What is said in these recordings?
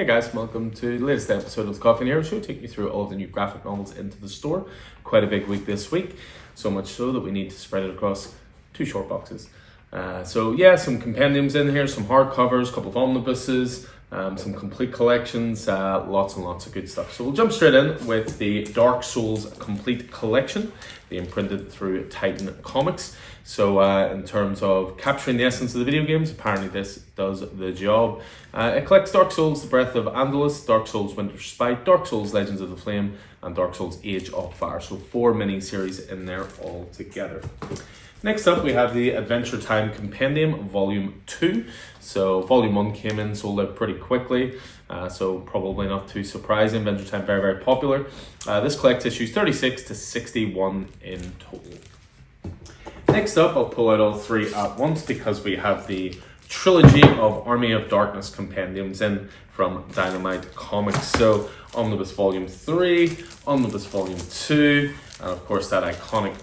Hey guys, welcome to the latest episode of the Coffee and Hero Show, taking you through all of the new graphic novels into the store. Quite a big week this week, so much so that we need to spread it across 2 short boxes. Some compendiums in here, some hardcovers, a couple of omnibuses, some complete collections, lots and lots of good stuff. So we'll jump straight in with the Dark Souls Complete Collection, being printed through Titan Comics. So in terms of capturing the essence of the video games, apparently this does the job. It collects Dark Souls, The Breath of Andalus, Dark Souls Winter's Spite, Dark Souls Legends of the Flame, and Dark Souls Age of Fire. So 4 mini-series in there all together. Next up, we have the Adventure Time Compendium, Volume 2. So Volume 1 came in, sold out pretty quickly, so probably not too surprising. Adventure Time, very, very popular. This collects issues 36 to 61 in total. Next up, I'll pull out all 3 at once because we have the trilogy of Army of Darkness compendiums in from Dynamite Comics. So Omnibus Volume 3, Omnibus Volume 2, and of course that iconic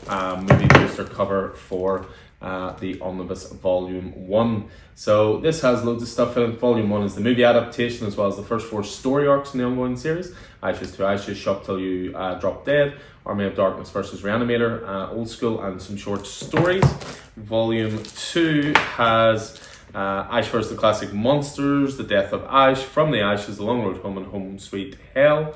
movie poster cover for the Omnibus Volume 1. So this has loads of stuff in it. Volume 1 is the movie adaptation as well as the first 4 story arcs in the ongoing series. Ashes to Ashes, Shop Till You Drop Dead, Army of Darkness versus Reanimator, Old School, and some short stories. Volume 2 has Ash vs. the Classic Monsters, The Death of Ash, From the Ashes, The Long Road Home, and Home Sweet Hell.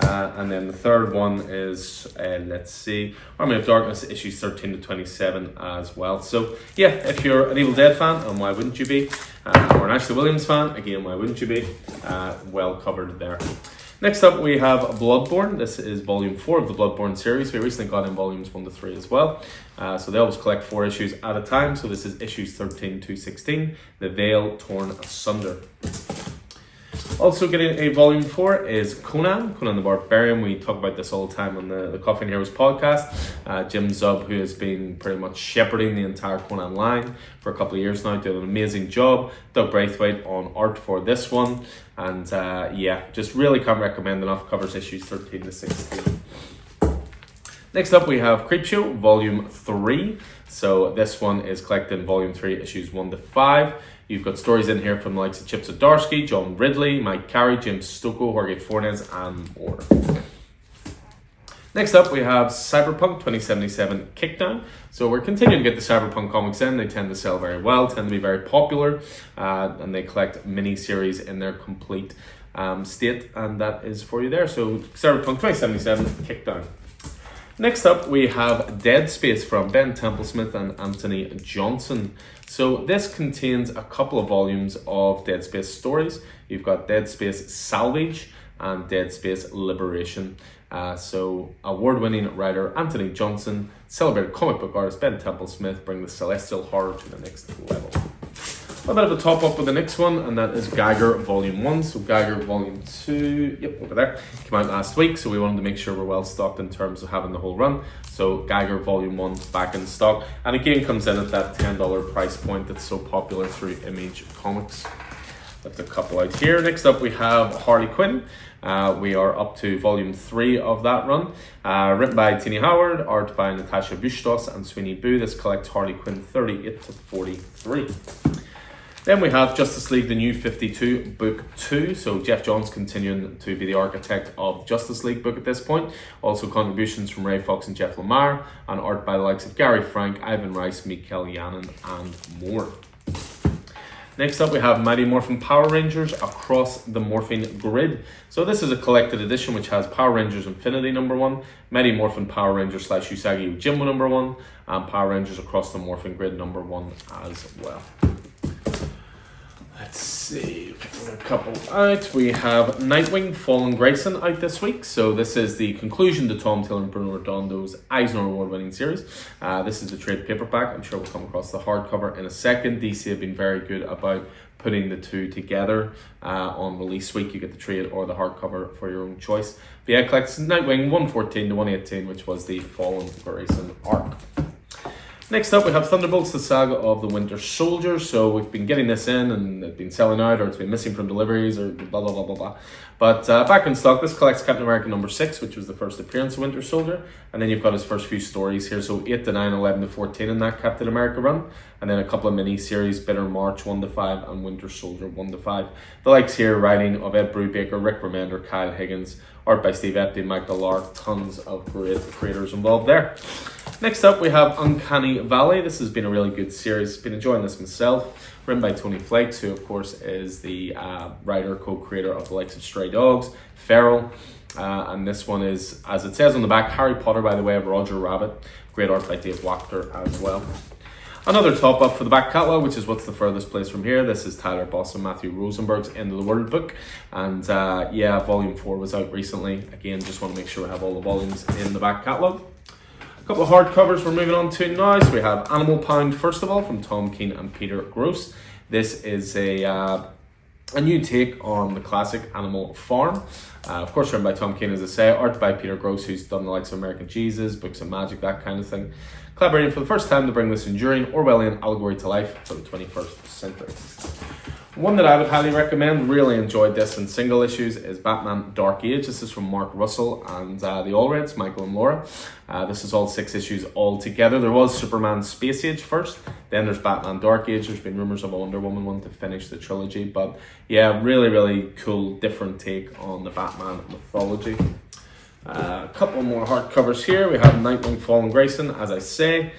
And then the third one is, Army of Darkness, issues 13 to 27 as well. So, yeah, if you're an Evil Dead fan, and why wouldn't you be? Or an Ashley Williams fan, again, why wouldn't you be? Well covered there. Next up, we have Bloodborne. This is Volume 4 of the Bloodborne series. We recently got in Volumes 1 to 3 as well. So they always collect 4 issues at a time. So this is issues 13 to 16, The Veil Torn Asunder. Also getting a Volume 4 is Conan the Barbarian. We talk about this all the time on the Coffee and Heroes podcast. Jim Zub, who has been pretty much shepherding the entire Conan line for a couple of years now, doing an amazing job. Doug Braithwaite on art for this one. And just really can't recommend enough. Covers issues 13 to 16. Next up, we have Creepshow, Volume 3. So this one is collected in Volume 3, issues 1 to 5. You've got stories in here from the likes of Chip Zdarsky, John Ridley, Mike Carey, Jim Stocco, Jorge Fornes, and more. Next up, we have Cyberpunk 2077 Kickdown. So we're continuing to get the Cyberpunk comics in. They tend to sell very well, tend to be very popular, and they collect mini-series in their complete state, and that is for you there. So Cyberpunk 2077 Kickdown. Next up, we have Dead Space from Ben Templesmith and Anthony Johnson. So this contains a couple of volumes of Dead Space stories. You've got Dead Space Salvage and Dead Space Liberation. So award-winning writer Anthony Johnson, celebrated comic book artist Ben Templesmith bring the celestial horror to the next level. A bit of a top-up with the next one, and that is Geiger Volume 1. So Geiger Volume 2, over there, came out last week, so we wanted to make sure we're well stocked in terms of having the whole run. So Geiger Volume 1 back in stock, and again comes in at that $10 price point that's so popular through Image Comics. Lift a couple out here. Next up we have Harley Quinn. We are up to Volume 3 of that run. Written by Tini Howard, art by Natasha Bustos and Sweeney Boo. This collects Harley Quinn 38 to 43. Then we have Justice League The New 52 Book 2. So Jeff Johns continuing to be the architect of Justice League book at this point. Also contributions from Ray Fox and Jeff Lemire, and art by the likes of Gary Frank, Ivan Rice, Mikael Yannon, and more. Next up we have Mighty Morphin Power Rangers Across the Morphing Grid. So this is a collected edition which has Power Rangers Infinity #1, Mighty Morphin Power Rangers / Usagi Yojimbo #1, and Power Rangers Across the Morphing Grid #1 as well. Let's see, picking a couple out. We have Nightwing Fallen Grayson out this week. So this is the conclusion to Tom Taylor and Bruno Redondo's Eisner Award-winning series. This is the trade paperback. I'm sure we'll come across the hardcover in a second. DC have been very good about putting the two together. On release week, you get the trade or the hardcover for your own choice. But yeah, it collects Nightwing 114 to 118, which was the Fallen Grayson arc. Next up, we have Thunderbolts, the Saga of the Winter Soldier. So we've been getting this in and it's been selling out, or it's been missing from deliveries, or blah, blah, blah, blah, blah. But back in stock, this collects Captain America number 6, which was the first appearance of Winter Soldier. And then you've got his first few stories here. So 8 to 9, 11 to 14 in that Captain America run. And then a couple of mini-series, Bitter March 1 to 5 and Winter Soldier 1 to 5. The likes here, writing of Ed Brubaker, Rick Remender, Kyle Higgins, art by Steve Epstein, Michael Lark, tons of great creators involved there. Next up, we have Uncanny Valley. This has been a really good series. Been enjoying this myself. Written by Tony Flakes, who of course is the writer, co-creator of the likes of Stray Dogs, Feral, and this one is, as it says on the back, Harry Potter by the way of Roger Rabbit. Great art by Dave Wachter as well. Another top up for the back catalogue, which is what's the furthest place from here. This is Tyler Boss and Matthew Rosenberg's End of the World book. And yeah, volume 4 was out recently. Again, just want to make sure we have all the volumes in the back catalogue. A couple of hardcovers we're moving on to now. So we have Animal Pound, first of all, from Tom Keene and Peter Gross. This is a new take on the classic Animal Farm. Of course, written by Tom Keene, as I say, art by Peter Gross, who's done the likes of American Jesus, Books of Magic, that kind of thing. Collaborating for the first time to bring this enduring Orwellian allegory to life for the 21st century. One that I would highly recommend, really enjoyed this in single issues, is Batman Dark Age. This is from Mark Russell and the Allreds, Michael and Laura. This is all 6 issues all together. There was Superman Space Age first, then there's Batman Dark Age. There's been rumours of a Wonder Woman one to finish the trilogy, but yeah, really, really cool, different take on the Batman mythology. A couple more hardcovers here. We have Nightwing Fallen Grayson, as I say.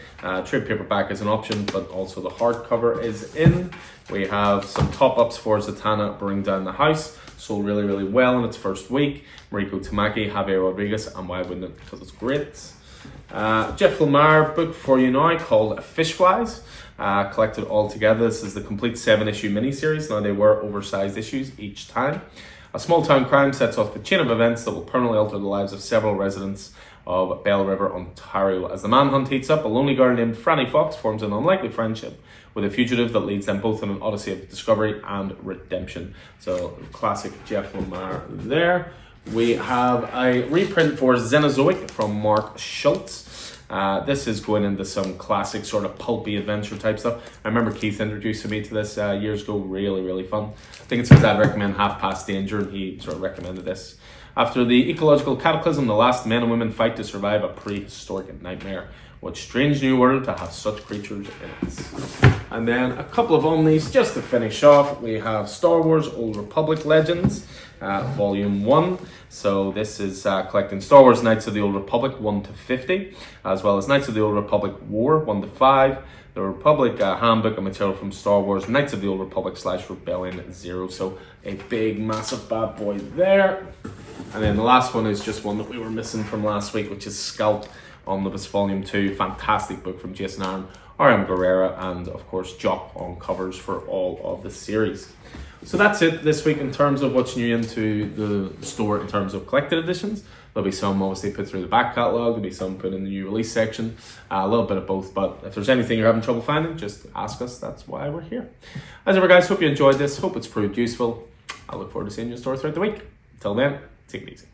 Trade paperback is an option, but also the hardcover is in. We have some top-ups for Zatanna Bring Down the House. Sold really, really well in its first week. Mariko Tamaki, Javier Rodriguez, and why wouldn't it? Because it's great. Jeff Lemire book for you now called Fish Flies. Collected all together. This is the complete 7-issue miniseries. Now, they were oversized issues each time. A small-town crime sets off the chain of events that will permanently alter the lives of several residents of Bell River, Ontario. As the manhunt heats up, a lonely girl named Franny Fox forms an unlikely friendship with a fugitive that leads them both on an odyssey of discovery and redemption. So, classic Jeff Lemire there. We have a reprint for Xenozoic from Mark Schultz. This is going into some classic sort of pulpy adventure type stuff. I remember Keith introducing me to this years ago. Really, really fun. I think it's because I'd recommend Half Past Danger and he sort of recommended this. After the ecological cataclysm, the last men and women fight to survive a prehistoric nightmare. What strange new world to have such creatures in it. And then a couple of omnis just to finish off. We have Star Wars Old Republic Legends, Volume 1. So this is collecting Star Wars Knights of the Old Republic 1 to 50, as well as Knights of the Old Republic War 1 to 5, the Republic Handbook and material from Star Wars Knights of the Old Republic / Rebellion 0. So a big, massive bad boy there. And then the last one is just one that we were missing from last week, which is Scalp Omnibus Volume 2. Fantastic book from Jason Aaron, R.M. Guerrera, and of course Jock on covers for all of the series. So that's it this week in terms of what's new into the store in terms of collected editions. There'll be some obviously put through the back catalogue, there'll be some put in the new release section, a little bit of both, but if there's anything you're having trouble finding, just ask us, that's why we're here. As ever guys, hope you enjoyed this, hope it's proved useful. I look forward to seeing you in store throughout the week. Until then, take it easy.